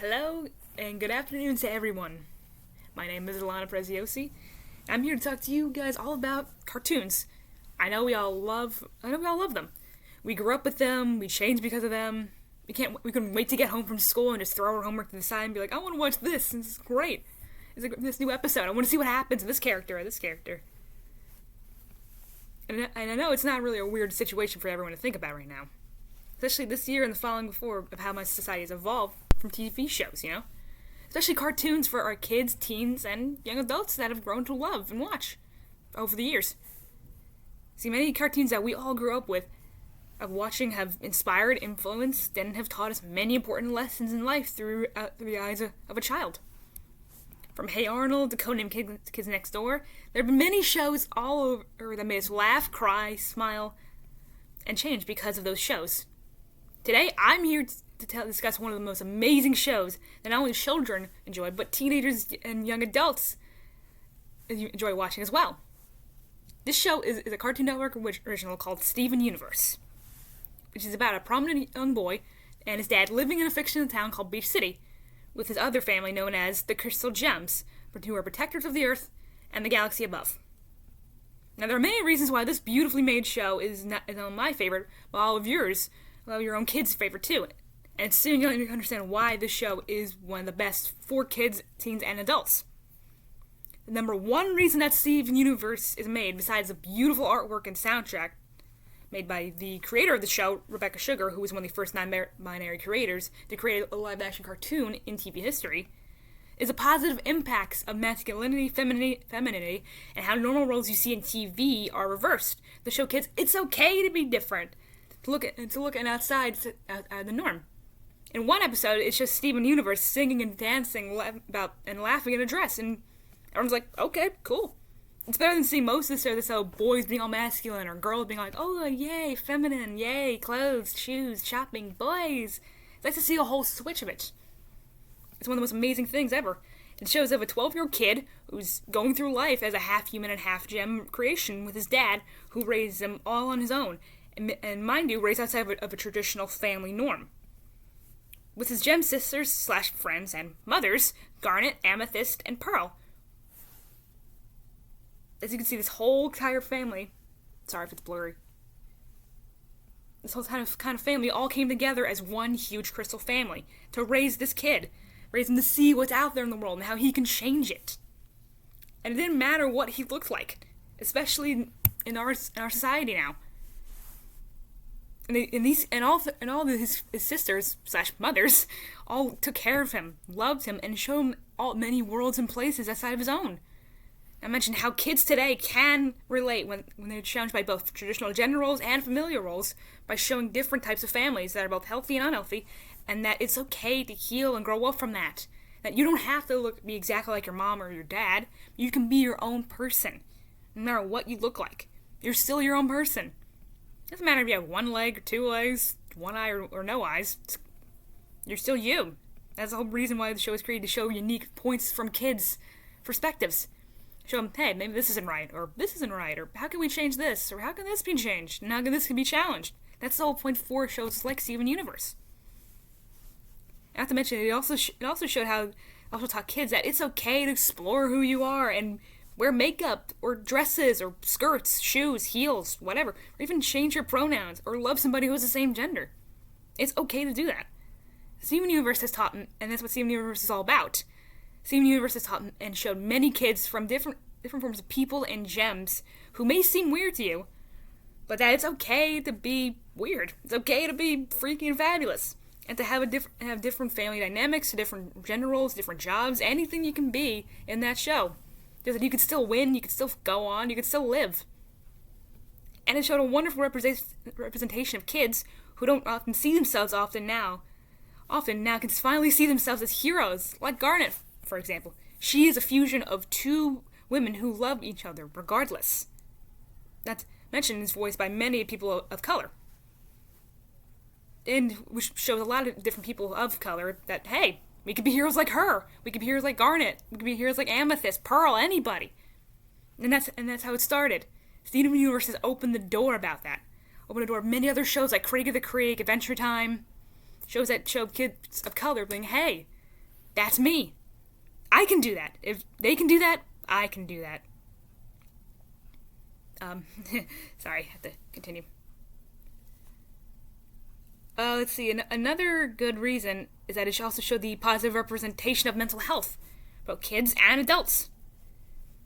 Hello and good afternoon to everyone. My name is Alana Preziosi. I'm here to talk to you guys all about cartoons. I know we all love them. We grew up with them, we changed because of them. We couldn't wait to get home from school and just throw our homework to the side and be like, I want to watch this. This is great. This new episode. I want to see what happens to this character or this character. And I know it's not really a weird situation for everyone to think about right now. Especially this year and the following before of how my society has evolved from TV shows. Especially cartoons for our kids, teens, and young adults that have grown to love and watch over the years. See, many cartoons that we all grew up with of watching have inspired, influenced, and have taught us many important lessons in life through the eyes of a child. From Hey Arnold to Codename Kids Next Door, there have been many shows all over that made us laugh, cry, smile, and change because of those shows. Today, I'm here to discuss one of the most amazing shows that not only children enjoy, but teenagers and young adults enjoy watching as well. This show is a Cartoon Network original called Steven Universe, which is about a prominent young boy and his dad living in a fictional town called Beach City, with his other family known as the Crystal Gems, who are protectors of the Earth and the galaxy above. Now, there are many reasons why this beautifully made show is not my favorite, but all of yours, well, your own kids' favorite too. And soon you'll understand why this show is one of the best for kids, teens, and adults. The number one reason that Steven Universe is made, besides the beautiful artwork and soundtrack made by the creator of the show, Rebecca Sugar, who was one of the first non-binary creators to create a live-action cartoon in TV history, is the positive impacts of masculinity, femininity, and how normal roles you see in TV are reversed. To show kids it's okay to be different, to look at outside the norm. In one episode, it's just Steven Universe singing and dancing and laughing in a dress, and everyone's like, okay, cool. It's better than seeing most of this show boys being all masculine or girls being like, oh, yay, feminine, yay, clothes, shoes, shopping, boys. It's nice to see a whole switch of it. It's one of the most amazing things ever. It shows of a 12-year-old kid who's going through life as a half-human and half-gem creation with his dad, who raised him all on his own, and mind you, raised outside of a traditional family norm. With his gem sisters / friends and mothers, Garnet, Amethyst, and Pearl. As you can see, this whole entire family, sorry if it's blurry, this whole kind of family all came together as one huge crystal family to raise this kid, raise him to see what's out there in the world and how he can change it. And it didn't matter what he looked like, especially in our society now. And all his sisters / mothers all took care of him, loved him, and showed him many worlds and places outside of his own. I mentioned how kids today can relate when they're challenged by both traditional gender roles and familiar roles by showing different types of families that are both healthy and unhealthy, and that it's okay to heal and grow up from that. That you don't have to be exactly like your mom or your dad. You can be your own person, no matter what you look like. You're still your own person. It doesn't matter if you have one leg or two legs, one eye or no eyes. You're still you. That's the whole reason why the show is created, to show unique points from kids' perspectives. Show them, hey, maybe this isn't right, or this isn't right, or how can we change this, or how can this be changed, and how can this be challenged? That's the whole point for shows like Steven Universe. Not to mention, it also showed how, also taught kids that it's okay to explore who you are and wear makeup, or dresses, or skirts, shoes, heels, whatever, or even change your pronouns, or love somebody who's the same gender. It's okay to do that. Steven Universe has taught, and that's what Steven Universe is all about. Steven Universe has taught and showed many kids from different forms of people and gems who may seem weird to you, but that it's okay to be weird. It's okay to be freaky and fabulous, and to have different family dynamics, different gender roles, different jobs, anything you can be in that show. Just that you can still win, you can still go on, you can still live. And it showed a wonderful representation of kids who don't often see themselves now can finally see themselves as heroes, like Garnet, for example. She is a fusion of two women who love each other regardless. That mentioned is voiced by many people of color. And which shows a lot of different people of color that, hey, we could be heroes like her. We could be heroes like Garnet. We could be heroes like Amethyst, Pearl, anybody. And that's how it started. Steven Universe has opened the door about that. Opened the door of many other shows like Craig of the Creek, Adventure Time. Shows that show kids of color being, hey, That's me. I can do that. If they can do that, I can do that. Sorry, I have to continue. Let's see. Another good reason is that it should also show the positive representation of mental health, both kids and adults.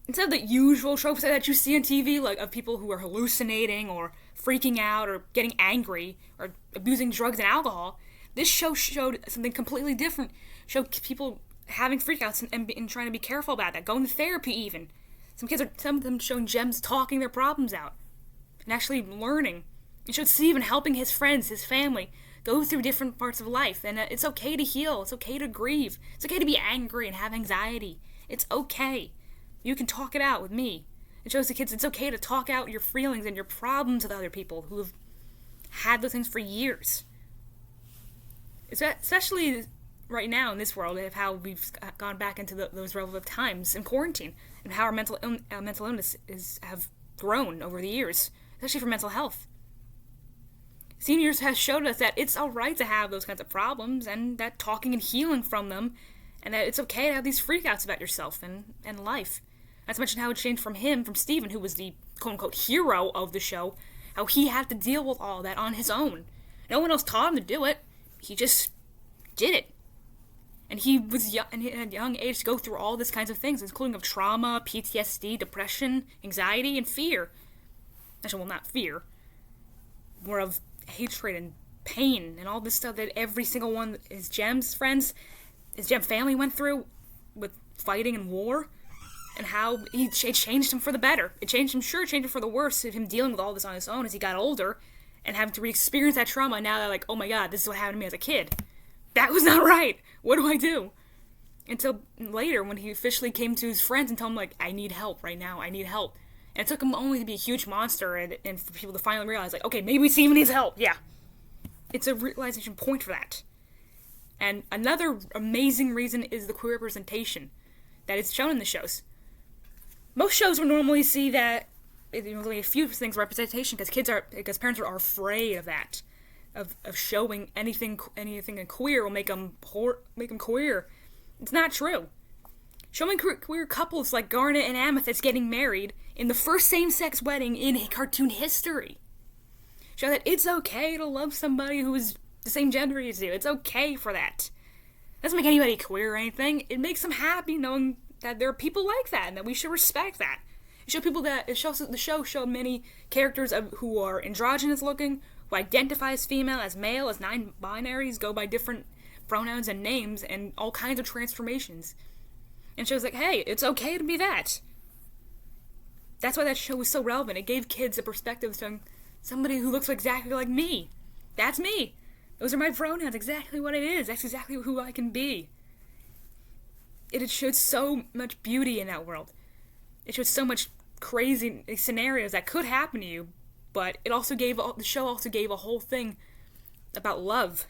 Instead of the usual tropes that you see on TV, like of people who are hallucinating or freaking out or getting angry or abusing drugs and alcohol, this show showed something completely different. Showed people having freakouts and trying to be careful about that, going to therapy even. Some of them showing gems talking their problems out and actually learning. It showed Steven helping his friends, his family, go through different parts of life. And it's okay to heal. It's okay to grieve. It's okay to be angry and have anxiety. It's okay. You can talk it out with me. It shows the kids it's okay to talk out your feelings and your problems with other people who have had those things for years. Especially right now in this world, of how we've gone back into those relevant times in quarantine, and how our mental illness have grown over the years, especially for mental health. Seniors has showed us that it's alright to have those kinds of problems, and that talking and healing from them, and that it's okay to have these freakouts about yourself and life. Not to mention how it changed from Steven, who was the quote-unquote hero of the show, how he had to deal with all that on his own. No one else taught him to do it. He just did it. And he was young, and at a young age to go through all these kinds of things, including of trauma, PTSD, depression, anxiety, and fear. Actually, well, not fear. More of hatred and pain and all this stuff that every single one of his Gem family went through with fighting and war, and how it changed him for the better. It changed him for the worse of him dealing with all this on his own as he got older and having to re-experience that trauma. And now they're like, oh my god, this is what happened to me as a kid. That was not right. What do I do? Until later, when he officially came to his friends and told them, like, I need help right now. I need help. And it took him only to be a huge monster and for people to finally realize, like, okay, maybe Steven needs help. Yeah. It's a realization point for that. And another amazing reason is the queer representation that is shown in the shows. Most shows would normally see that only a few things representation because parents are afraid of that. Of showing anything queer will make them queer. It's not true. Showing queer couples like Garnet and Amethyst getting married in the first same-sex wedding in cartoon history. Show that it's okay to love somebody who is the same gender as you. It's okay for that. It doesn't make anybody queer or anything. It makes them happy knowing that there are people like that and that we should respect that. The show showed many characters who are androgynous looking, who identify as female, as male, as non-binaries, go by different pronouns and names, and all kinds of transformations. And shows like, hey, it's okay to be that. That's why that show was so relevant. It gave kids a perspective of somebody who looks exactly like me. That's me. Those are my pronouns, exactly what it is. That's exactly who I can be. It showed so much beauty in that world. It showed so much crazy scenarios that could happen to you, but the show also gave a whole thing about love,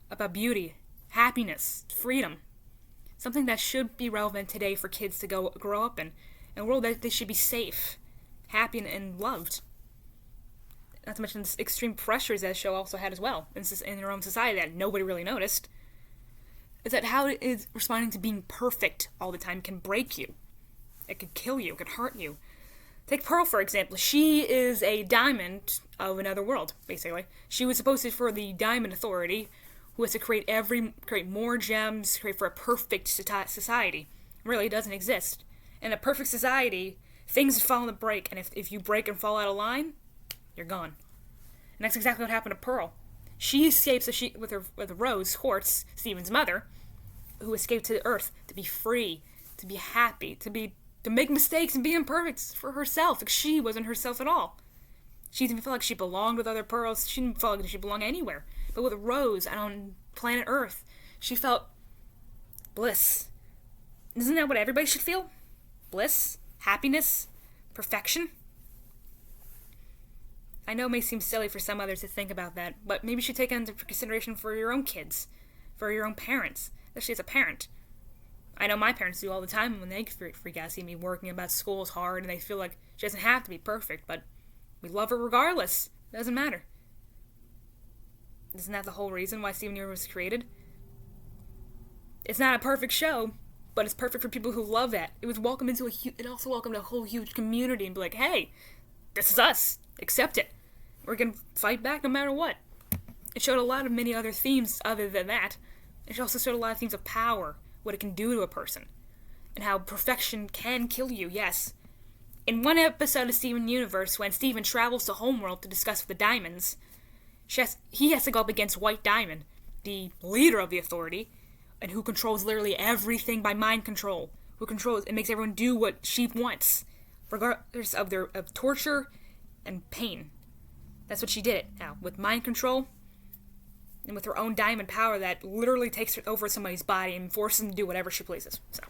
about beauty, happiness, freedom. Something that should be relevant today for kids to grow up in a world that they should be safe, happy, and loved. Not to mention the extreme pressures that the show also had as well in their own society that nobody really noticed. Is that how it is responding to being perfect all the time can break you. It could kill you, it could hurt you. Take Pearl, for example. She is a diamond of another world, basically. She was supposed to be for the Diamond Authority, who was to create more gems, create for a perfect society. Really, it doesn't exist. In a perfect society, things fall on the break, and if you break and fall out of line, you're gone. And that's exactly what happened to Pearl. She escapes with Rose Quartz, Steven's mother, who escaped to Earth to be free, to be happy, to make mistakes and be imperfect for herself, because she wasn't herself at all. She didn't feel like she belonged with other pearls. She didn't feel like she belonged anywhere. But with Rose and on planet Earth, she felt bliss. Isn't that what everybody should feel? Bliss, happiness, perfection. I know it may seem silly for some others to think about that, but maybe you should take it into consideration for your own kids, for your own parents, especially as a parent. I know my parents do all the time when they freak out, see me working about school is hard, and they feel like she doesn't have to be perfect, but we love her regardless. It doesn't matter. Isn't that the whole reason why Steven Universe was created? It's not a perfect show, but it's perfect for people who love that. It was welcomed into it also welcomed a whole huge community and be like, hey, this is us. Accept it. We're gonna fight back no matter what. It showed a lot of many other themes other than that. It also showed a lot of themes of power, what it can do to a person, and how perfection can kill you, yes. In one episode of Steven Universe, when Steven travels to Homeworld to discuss with the Diamonds, he has to go up against White Diamond, the leader of the Authority, and who controls literally everything by mind control. Who controls and makes everyone do what she wants, regardless of torture and pain. That's what she did. Now, with mind control, and with her own diamond power that literally takes over somebody's body and forces them to do whatever she pleases. So,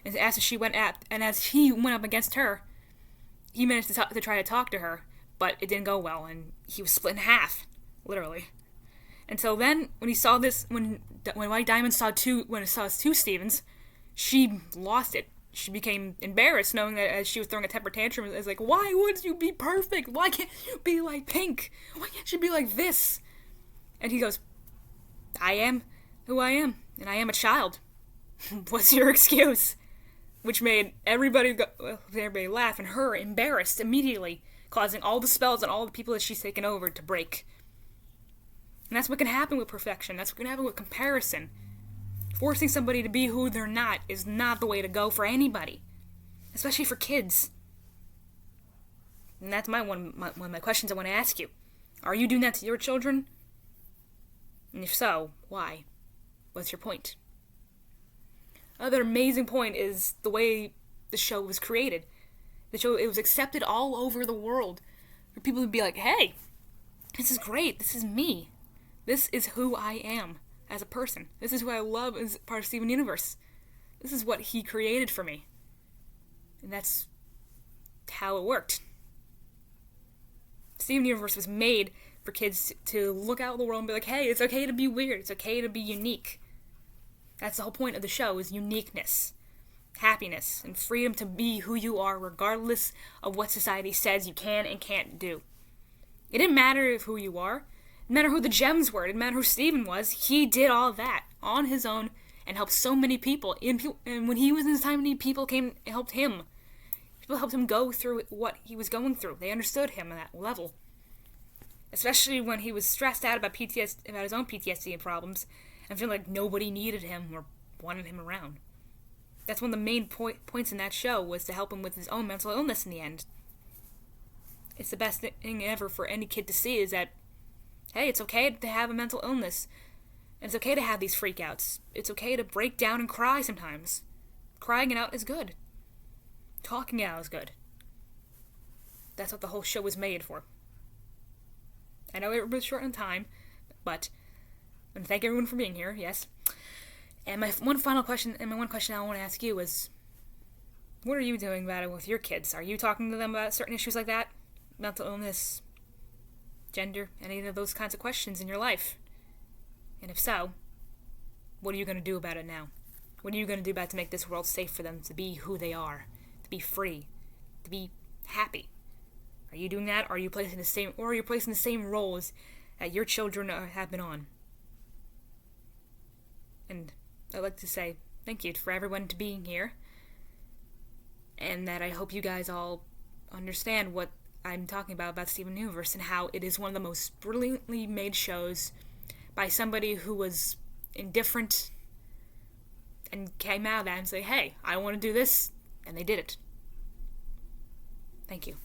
and as he went up against her, he managed to try to talk to her, but it didn't go well, and he was split in half, literally. Until then, when he saw this, when White Diamond saw two Stevens, she lost it. She became embarrassed, knowing that as she was throwing a temper tantrum, it was like, why would you be perfect? Why can't you be like Pink? Why can't you be like this? And he goes, I am who I am, and I am a child. What's your excuse? Which made everybody laugh, and her embarrassed immediately, causing all the spells and all the people that she's taken over to break. And that's what can happen with perfection. That's what can happen with comparison. Forcing somebody to be who they're not is not the way to go for anybody, especially for kids. And that's one of my questions I want to ask you. Are you doing that to your children? And if so, why? What's your point? Another amazing point is the way the show was created. It was accepted all over the world. For people to be like, hey, this is great. This is me. This is who I am as a person. This is who I love as part of Steven Universe. This is what he created for me. And that's how it worked. Steven Universe was made for kids to look out in the world and be like, hey, it's okay to be weird. It's okay to be unique. That's the whole point of the show, is uniqueness, happiness, and freedom to be who you are regardless of what society says you can and can't do. It didn't matter who you are. It didn't matter who the gems were. It didn't matter who Steven was. He did all that on his own and helped so many people. And when he was in his time of need, people came and helped him. People helped him go through what he was going through. They understood him at that level. Especially when he was stressed out about his own PTSD and problems, and feeling like nobody needed him or wanted him around. That's one of the main points in that show, was to help him with his own mental illness in the end. It's the best thing ever for any kid to see, is that, hey, it's okay to have a mental illness. And it's okay to have these freakouts. It's okay to break down and cry sometimes. Crying it out is good. Talking it out is good. That's what the whole show was made for. I know it was short on time, but I want to thank everyone for being here, yes. And my one question I want to ask you is, what are you doing about it with your kids? Are you talking to them about certain issues like that? Mental illness, gender, any of those kinds of questions in your life? And if so, what are you going to do about it now? What are you going to do about it to make this world safe for them to be who they are, to be free, to be happy? Are you doing that? Or are you placing the same roles that your children have been on? And I'd like to say thank you for everyone to being here, and that I hope you guys all understand what I'm talking about Steven Universe, and how it is one of the most brilliantly made shows by somebody who was indifferent and came out of that and say, hey, I want to do this, and they did it. Thank you.